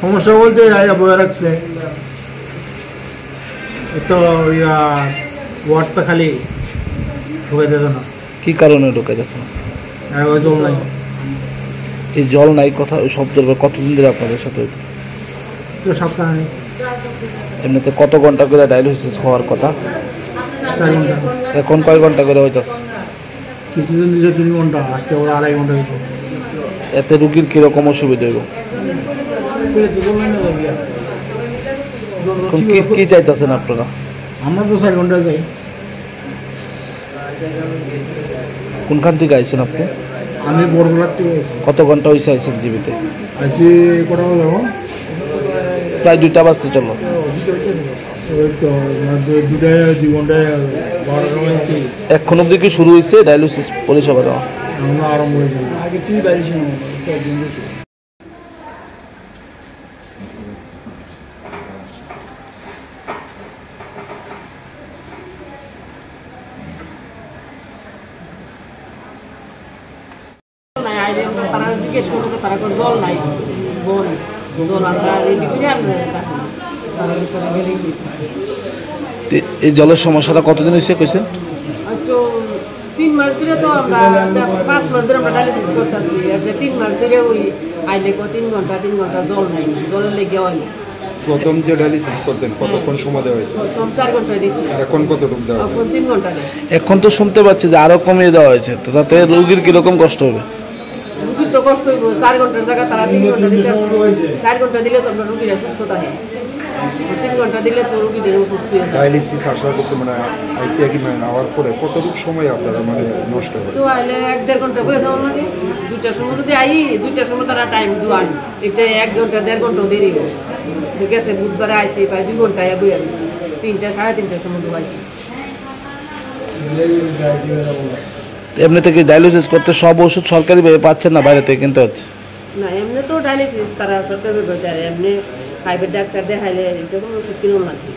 সমস্যা বলতে বয়ে রাখছে তো ওয়ার্ডটা খালি ঢুকে যেত না। কি কারণে ঢুকে যাচ্ছে না? জল নাই। এই জল নাই কথা শব্দ কতদিন ধরে আপনাদের সাথে হইতে? তো সপ্তাহ নেই। এমনিতে কত ঘন্টা করে ডায়ালিসিস হওয়ার কথা? 4 ঘন্টা। এখন কয় ঘন্টা করে হইতেছে? কিছুদিন দিয়েছে 3 ঘন্টা, আজকে ওরা 2.5 ঘন্টা হইতো। এতে রুগীর কিরকম অসুবিধা হইব? কি চাইতেছেন আপনারা? আমরা তো 4 ঘন্টা যাই। কোনখান থেকে আইছেন আপনি? আমি বরগুলার থেকে আইছি। কত ঘন্টা হয়েছে আইছেন জীবিতে? আইছি কটা হলো? প্রায় 2টা বাজতে চলো। এখন অব্দি কি শুরু হয়েছে ডায়ালিসিস পরিষেবা দেওয়া? আরম্ভ হয়েছে। আগে কি ডায়ালিসিস তারা জিজ্ঞেস করলো তারা জল নাই, জল আমরা রেডি করে আমরা এই জলের সমস্যাটা কতদিন হয়েছে কইছেন? 3 মাস ধরে তো আমরা 5 মাস ধরে আমরা ডায়ালিসিস করতেছি। 3 মাস ধরে ওই আইলে 3 ঘন্টা জল নাই, জলের লেগে হয় না। প্রথম যে ডায়ালিসিস করতেন কতক্ষণ সময় দেওয়া হয়েছে? প্রথম 4 ঘন্টা দিয়েছি। এখন কতটুকু দেওয়া? এখন 3 ঘন্টা দেয়। এখন তো শুনতে পাচ্ছি যে আরো কমিয়ে দেওয়া হয়েছে, তো তাতে রোগীর কিরকম কষ্ট হবে? রুগীর তো কষ্ট হইব। 4 ঘন্টার জায়গা তারা 3 ঘন্টা দিতে 4 ঘন্টা দিলে তো আমরা রুগীরা সুস্থ থাকে। 3 ঘন্টা দিলে তো রুগীদের সুস্থ হয়ে যায়। ডায়ালিসিস আসার করতে মানে আইতে কি মানে নেওয়ার পরে কতটুকু সময় আপনারা মানে নষ্ট করে? তো আইলে 1-1.5 ঘন্টা বয়ে দেওয়া লাগে। 2টার সময় যদি 2টার সময় তারা টাইম দেওয়ান, এতে 1 ঘন্টা 1.5 ঘন্টা দেরি হয়। ঠিক আছে, বুধবারে আইসি প্রায় 2 ঘন্টা বয়ে আসছি। 3-3:30টার সময় দোয়াইছি। এমনি থেকে ডায়ালিসিস করতে সব ওষুধ সরকারি ভাবে পাচ্ছেন না, বাইরে থেকে কিনতে হচ্ছে? না, এমনি তো ডায়ালিসিস তারা সরকারি ভাবে, এমনি প্রাইভেট ডাক্তার দেখাইলে এটা কোনো ওষুধ কিনুন লাগে।